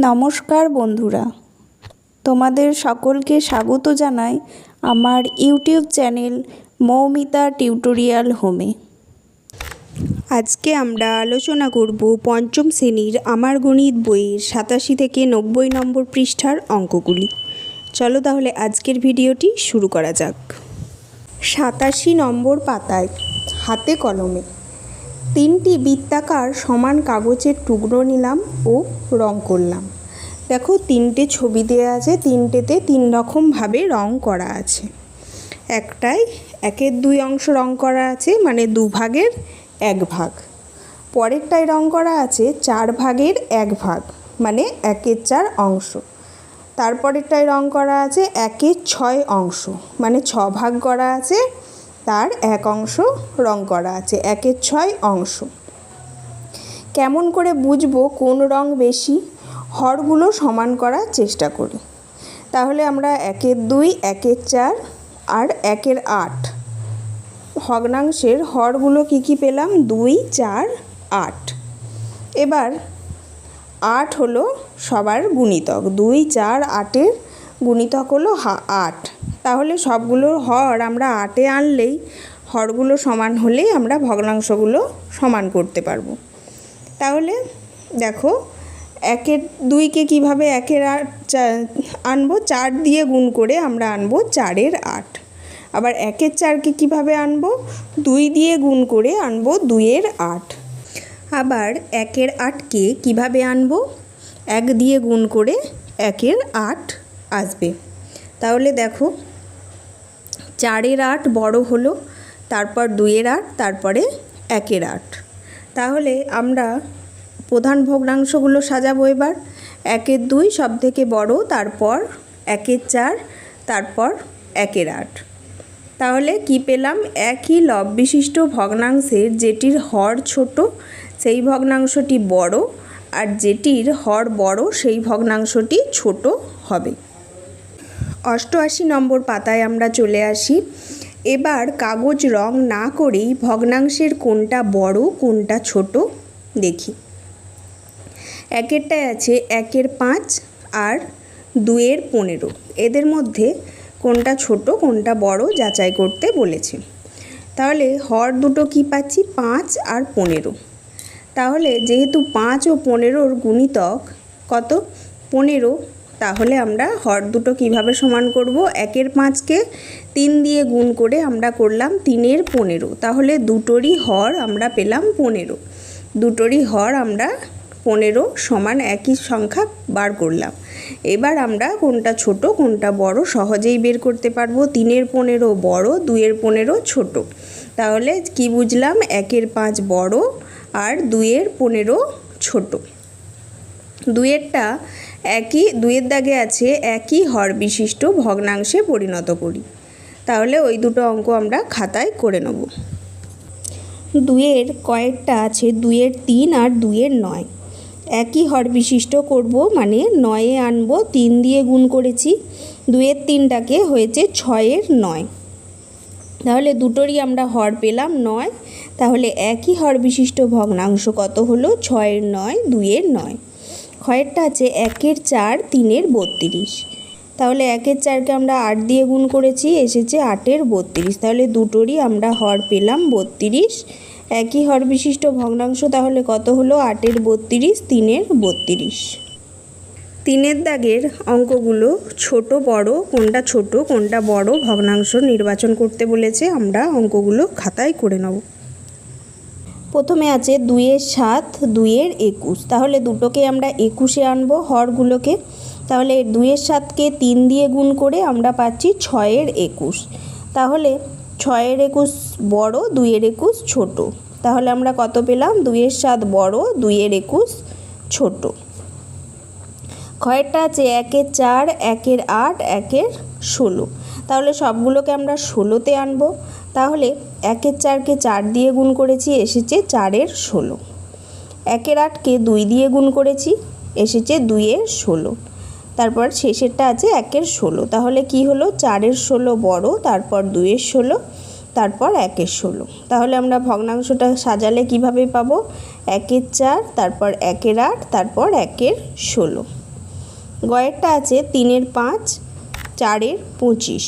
নমস্কার বন্ধুরা, তোমাদের সকলকে স্বাগত জানাই আমার ইউটিউব চ্যানেল মৌমিতা টিউটোরিয়াল হোমে। আজকে আমরা আলোচনা করব পঞ্চম শ্রেণীর আমার গণিত বইয়ের 87 থেকে 90 নম্বর পৃষ্ঠার অঙ্কগুলি। চলো তাহলে আজকের ভিডিওটি শুরু করা যাক। 87 নম্বর পাতায় হাতে কলমে 3টি বৃত্তাকার সমান কাগজের টুকরো নিলাম ও রং করলাম। দেখো 3টে ছবি দেওয়া আছে, 3টেতে 3 রকমভাবে রং করা আছে। একটাই 1/2 অংশ রং করা আছে, মানে 2 ভাগের 1 ভাগ। পরেরটায় রং করা আছে 4 ভাগের 1 ভাগ, মানে 1/4 অংশ। তারপরেরটায় রং করা আছে 1/6 অংশ, মানে 6 ভাগ করা আছে, তার 1 অংশ রং করা আছে, 1/6 অংশ। কেমন করে বুঝবো কোন রং বেশি? হরগুলো সমান করার চেষ্টা করি। তাহলে আমরা 1/2, 1/4 আর 1/8 ভগ্নাংশের হরগুলো কি পেলাম? 2, 4, 8। এবার 8 হলো সবার গুণিতক, 2, 4, 8-এর গুণিতক হলো 8। তাহলে সবগুলোর হর আমরা 8-এ আনলেই, হরগুলো সমান হলেই আমরা ভগ্নাংশগুলো সমান করতে পারবো। তাহলে দেখো 1/2-কে কীভাবে 1/8 আনবো? 4 দিয়ে গুণ করে আমরা আনবো 4/8। আবার 1/4-কে কীভাবে আনবো? 2 দিয়ে গুণ করে আনবো 2/8। আবার 1/8-কে কীভাবে আনবো? 1 দিয়ে গুণ করে 1/8 আসবে। তাহলে দেখো 4/8 বড় হলো, তারপর 2/8, তারপরে 1/8। তাহলে আমরা প্রধান ভগ্নাংশগুলো সাজাবো। এবার 1/2 সব থেকে বড়, তারপর 1/4, তারপর 1/8। তাহলে কি পেলাম? একই লব বিশিষ্ট ভগ্নাংশের যেটির হর ছোট সেই ভগ্নাংশটি বড়, আর যেটির হর বড় সেই ভগ্নাংশটি ছোট হবে। 88 নম্বর পাতায় আমরা চলে আসি। এবার কাগজ রং না করেই ভগ্নাংশের কোনটা বড় কোনটা ছোট দেখি। 1-এরটায় আছে 1/5 আর 2/15। এদের মধ্যে কোনটা ছোট কোনটা বড় যাচাই করতে বলেছে। তাহলে হর দুটো কি পাচ্ছি? 5 আর 15। তাহলে যেহেতু 5 ও 15-র গুণিতক কত? 15। তাহলে আমরা হর দুটো কিভাবে সমান করব? 1/5-কে 3 দিয়ে গুণ করে আমরা করলাম 3/15। তাহলে দুটোরই হর আমরা পেলাম 15। দুটোরই হর আমরা 15 সমান একই সংখ্যা বার করলাম। এবার আমরা কোনটা ছোট কোনটা বড় সহজেই বের করতে পারবো। 3/15 বড়, 2/15 ছোট। তাহলে কি বুঝলাম? 1/5 বড় আর 2/15 ছোট। 2-এরটা একই, 2-এর দাগে আছে একই হর বিশিষ্ট ভগ্নাংশে পরিণত করি। তাহলে ওই দুটো অঙ্ক আমরা খাতায় করে নেব। 2-এর কয়েকটা আছে 2/3 আর 2/9। একই হর বিশিষ্ট করব, মানে 9-এ আনবো, 3 দিয়ে গুণ করেছি, 2/3টাকে হয়েছে 6/9। তাহলে দুটোরই আমরা হর পেলাম 9। তাহলে একই হর বিশিষ্ট ভগ্নাংশ কত হলো? 6/9, 2/9। ক্ষয়েরটা আছে 1/4, 3/32। তাহলে 1/4-কে আমরা 8 দিয়ে গুণ করেছি, এসেছে 8/32। তাহলে দুটোরই আমরা হর পেলাম 32। একই হর বিশিষ্ট ভগ্নাংশ তাহলে কত হলো? 8/32, 3/32। 3-এর দাগের অঙ্কগুলো ছোট বড় কোনটা ছোট কোনটা বড় ভগ্নাংশ নির্বাচন করতে বলেছে। আমরা অঙ্কগুলো খাতায় করে নেব। প্রথমে আছে 2/7, 2/21। তাহলে দুটোকে আমরা 21-এ আনবো হরগুলোকে। তাহলে 2/7-কে 3 দিয়ে গুণ করে আমরা পাচ্ছি 6/21। তাহলে 6/21 বড়, 2/21 ছোট। তাহলে আমরা কত পেলাম? 2/7 বড়, 2/21 ছোট। ক্ষয়েরটা আছে 1/4, 1/8, 1/16। তাহলে সবগুলোকে আমরা 16-তে আনবো। তাহলে 1/4-কে 4 দিয়ে গুণ করেছি, এসেছে 4/16। 1/8-কে 2 দিয়ে গুণ করেছি, এসেছে 2/16। তারপর শেষেরটা আছে 1/16। তাহলে কি হলো? 4/16 বড়, তারপর 2/16, তারপর 1/16। তাহলে আমরা ভগ্নাংশটা সাজালে কিভাবে পাবো? 1/4, তারপর 1/8, তারপর 1/16। গয়েরটা আছে 3-এর 5, 4-এর 25।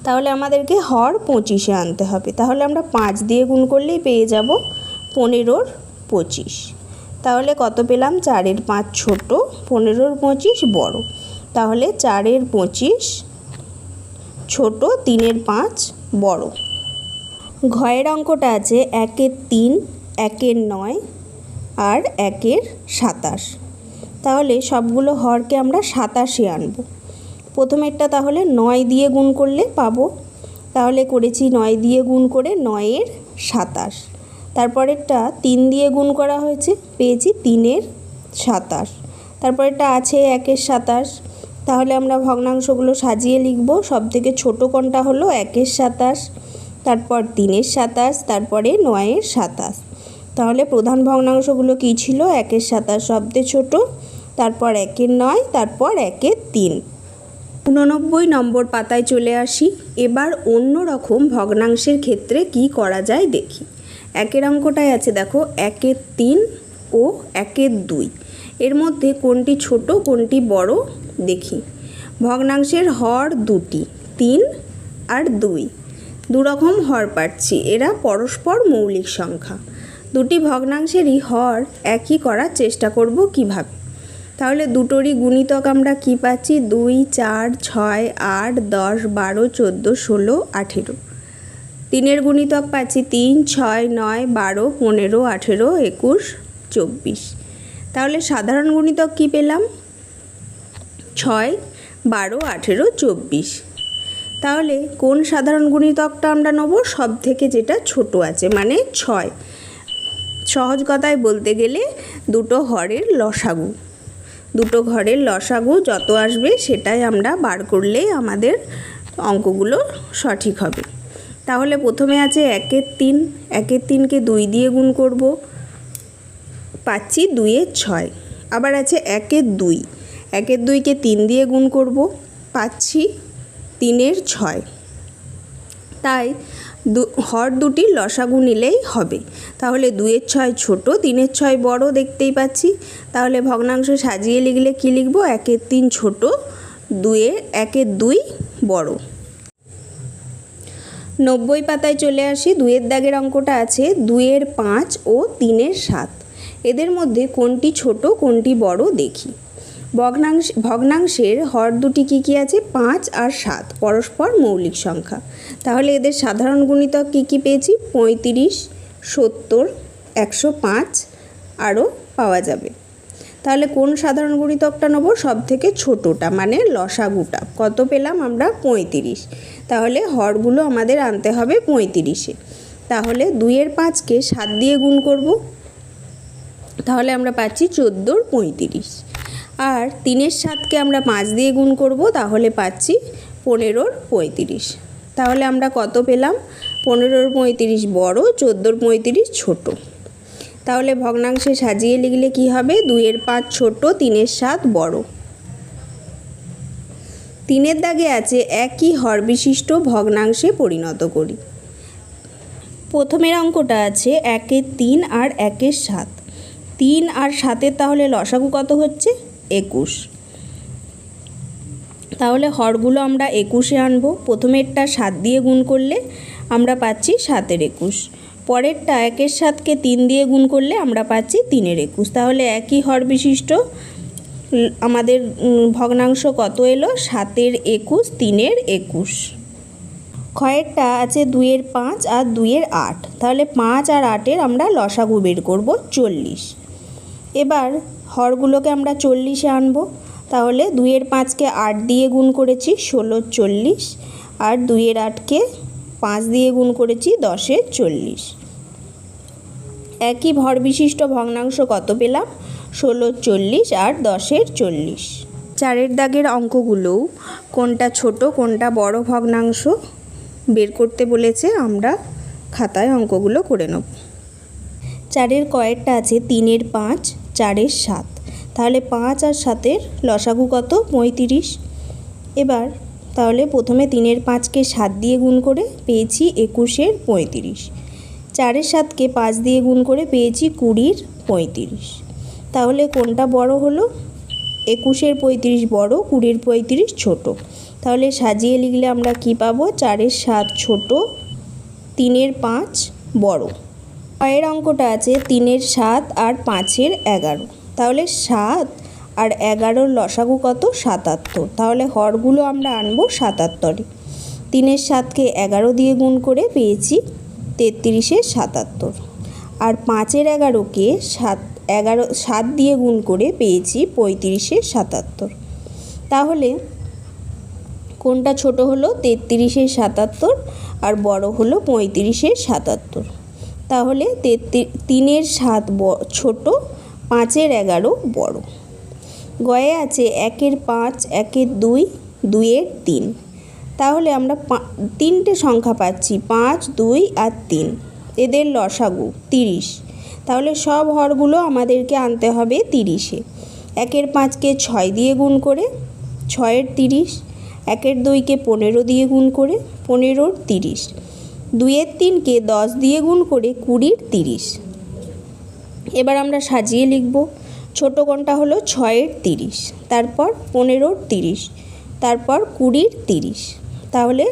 তাহলে আমাদেরকে হর 25-এ আনতে হবে। তাহলে আমরা 5 দিয়ে গুণ করলেই পেয়ে যাব 15-র 25। তাহলে কত পেলাম? 4-এর 5 ছোট, 15-র 25 বড়। তাহলে 4-এর 25 ছোট, 3-এর 5 বড়। ঘয়ের অঙ্কটা আছে 1-এর 3, 1-এর 9 আর 1-এর 27। তাহলে সবগুলো হরকে আমরা 27-এ আনব। প্রথমেরটা তাহলে 9 দিয়ে গুণ করলে পাবো। তাহলে করেছি 9 দিয়ে গুণ করে 9-এর 27। তারপরেরটা 3 দিয়ে গুণ করা হয়েছে, পেয়েছি 3-এর 27। তারপরেরটা আছে 1-এর 27। তাহলে আমরা ভগ্নাংশগুলো সাজিয়ে লিখব। সবথেকে ছোট কোনটা হলো 1-এর 27, তারপর 3-এর 27, তারপরে 9-এর 27। তাহলে প্রধান ভগ্নাংশগুলো কী ছিল? 1-এর 27 সবথেকে ছোট, তারপর 1-এর 9, তারপর 1-এর 3। 89 নম্বর পাতায় চলে আসি। এবার অন্য রকম ভগ্নাংশের ক্ষেত্রে কি করা যায় দেখি। 1-এর অঙ্কটায় আছে দেখো 1-এর 3 ও 1-এর 2। এর মধ্যে কোনটি ছোট কোনটি বড় দেখি। ভগ্নাংশের হর দুটি, 3 আর 2। দুরকম হর পাচ্ছি, এরা পরস্পর মৌলিক সংখ্যা। দুটি ভগ্নাংশেরই হর একই করার চেষ্টা করব কিভাবে। তাহলে দুটোরই গুণিতক আমরা কি পাচ্ছি? 2, 4, 6, 8, 10, 12, 14, 16, 18। 3-এর গুণিতক পাচ্ছি 3, 6, 9, 12, 15, 18, 21, 24। তাহলে সাধারণ গুণিতক কি পেলাম? 6, 12, 18, 24। তাহলে কোন সাধারণ গুণিতকটা আমরা নেব? সব থেকে যেটা ছোট আছে, মানে 6। সহজ কথায় বলতে গেলে দুটো হরের লসাগু। দুটো ঘরের লসাগু যত আসবে সেটাই আমরা বার করলেই আমাদের অঙ্কগুলো সঠিক হবে। তাহলে প্রথমে আছে 1-এর 3, 1-এর 3কে 2 দিয়ে গুণ করব, পাচ্ছি 2-এর 6। আবার আছে 1-এর 2, 1-এর 2কে 3 দিয়ে গুণ করব, পাচ্ছি 3-এর 6। তাই হর দুটি লসাগু নিলেই হবে। তাহলে 2-এর 6 ছোট, 3-এর 6 বড় দেখতেই পাচ্ছি। তাহলে ভগ্নাংশ সাজিয়ে লিখলে কি লিখব? 1-এর 3 ছোট, 1-এর 2 বড়। 90 পাতায় চলে আসি। 2-এর দাগের অঙ্কটা আছে 2-এর 5 ও 3-এর 7। এদের মধ্যে কোনটি ছোট কোনটি বড় দেখি। ভগ্নাংশের হর দুটি কী কী আছে? 5 আর 7, পরস্পর মৌলিক সংখ্যা। তাহলে এদের সাধারণ গুণিতক কী কী পেয়েছি? 35, 70, 105 আরও পাওয়া যাবে। তাহলে কোন সাধারণ গুণিতকটা নেব? সব থেকে ছোটোটা, মানে লসাগুটা। কত পেলাম আমরা? 35। তাহলে হরগুলো আমাদের আনতে হবে 35-এ। তাহলে 2-এর 5কে 7 দিয়ে গুণ করব, তাহলে আমরা পাচ্ছি 14-র 35। আর 3-এর 7কে আমরা 5 দিয়ে গুণ করব, তাহলে পাচ্ছি 15-র 35। তাহলে আমরা কত পেলাম? 15-র 35 বড়, 14-র 35 ছোট। তাহলে ভগ্নাংশে সাজিয়ে লিখলে কি হবে? 2-এর 5 ছোট, 3-এর 7 বড়। 3-এর দাগে আছে একই হর বিশিষ্ট ভগ্নাংশে পরিণত করি। প্রথমের অঙ্কটা আছে 1-এর 3 আর 1-এর 7। 3 আর 7-এর তাহলে লসাগু কত হচ্ছে? 21। তাহলে হরগুলো আমরা 21-এ আনব। প্রথমেরটা 7 দিয়ে গুণ করলে আমরা পাচ্ছি 7-এর 21। পরেরটা 1-এর 7কে 3 দিয়ে গুণ করলে আমরা পাচ্ছি 3-এর 21। তাহলে একই হর বিশিষ্ট আমাদের ভগ্নাংশ কত এলো? 7-এর 21, 3-এর 21। ক্ষয়েরটা আছে 2-এর 5 আর 2-এর 8। তাহলে 5 আর 8-এর আমরা লসাগু বের করব 40। এবার হরগুলোকে আমরা 40-এ আনব। তাহলে 2-এর 5কে 8 দিয়ে গুণ করেছি, 16, 40। আর 2-এর 8কে 5 দিয়ে গুণ করেছি, 10-এর 40। একই ভর বিশিষ্ট ভগ্নাংশ কত পেলাম? 16, 40 আর 10-এর 40। 4-এর দাগের অঙ্কগুলোও কোনটা ছোট কোনটা বড় ভগ্নাংশ বের করতে বলেছে, আমরা খাতায় অঙ্কগুলো করে নেব। 4-এর কয়েরটা আছে 3-এর 5, 4-এর 7। তাহলে 5 আর 7-এর লসাগু কত? 35। এবার তাহলে প্রথমে 3-এর 5কে 7 দিয়ে গুণ করে পেয়েছি 21-এর 35। 4-এর 7কে 5 দিয়ে গুণ করে পেয়েছি 20-র 35। তাহলে কোনটা বড় হলো? 21-এর 35 বড়, 20-এর 35 ছোট। তাহলে সাজিয়ে লিখলে আমরা কি পাবো? 4-এর 7 ছোট, 3-এর 5 বড়। পরের অঙ্কটা আছে 3-এর 7 আর 5-এর 11। তাহলে 7 আর 11-র লসাগু কত? 77। তাহলে হরগুলো আমরা আনবো 77-এ। 3-এর 7কে 11 দিয়ে গুণ করে পেয়েছি 33-এর 77। আর 5-এর 11কে 7 দিয়ে গুণ করে পেয়েছি 35-এর 77। তাহলে কোনটা ছোট হলো? 33-এর 77 আর বড় হলো 35-এর 77। তাহলে 3-এর 7 ছোট, 5-এর 11 বড়। গয়ে আছে 1-এর 5, 1-এর 2, 2-এর 3। তাহলে আমরা 3টে সংখ্যা পাচ্ছি, 5, 2 আর 3। এদের লসাগু 30। তাহলে সব হরগুলো আমাদেরকে আনতে হবে 30-এ। 1-এর 5কে 6 দিয়ে গুণ করে 6-এর 30। 1-এর 2কে 15 দিয়ে গুণ করে 15-এর 30। 2-এর 3কে 10 দিয়ে গুণ করে 20-এর 30। এবার আমরা সাজিয়ে লিখব। ছোট কোনটা হলো? 6-এর 30, তারপর 15-এর 30, তারপর 20-এর 30। তাহলে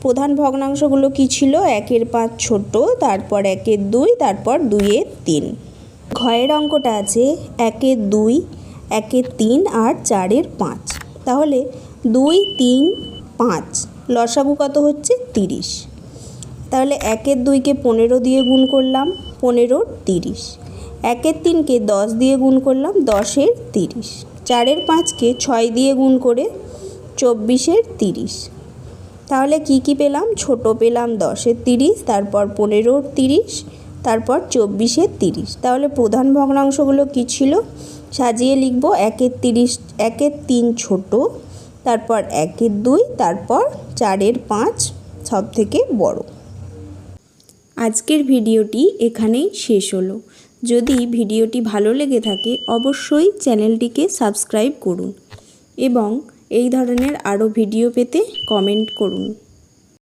প্রধান ভগ্নাংশগুলো কি ছিল? 1-এর 5 ছোট, তারপর 1-এর 2, তারপর 2-এর 3। ঘয়ের অঙ্কটা আছে 1-এর 2, 1-এর 3 আর 4-এর 5। তাহলে 2, 3, 5 লসাগু কত হচ্ছে? 30। তাহলে 1-এর 2কে 15 দিয়ে গুণ করলাম, 15-এর 30। 1-এর 3কে 10 দিয়ে গুণ করলাম, 10-এর 30। 4-এর 5কে 6 দিয়ে গুণ করে 24-এর 30। তাহলে কি পেলাম? ছোট পেলাম 10-এর 30, তারপর 15-এর 30, তারপর 24-এর 30। তাহলে প্রধান ভগ্নাংশগুলো কি ছিল? সাজিয়ে লিখব। 1-এর 30, 1-এর 3 ছোট, তারপর 1-এর 2, তারপর 4-এর 5 সব থেকে বড়। আজকের ভিডিওটি এখানেই শেষ হলো। যদি ভিডিওটি ভালো লেগে থাকে অবশ্যই চ্যানেলটিকে সাবস্ক্রাইব করুন এবং এই ধরনের আরও ভিডিও পেতে কমেন্ট করুন।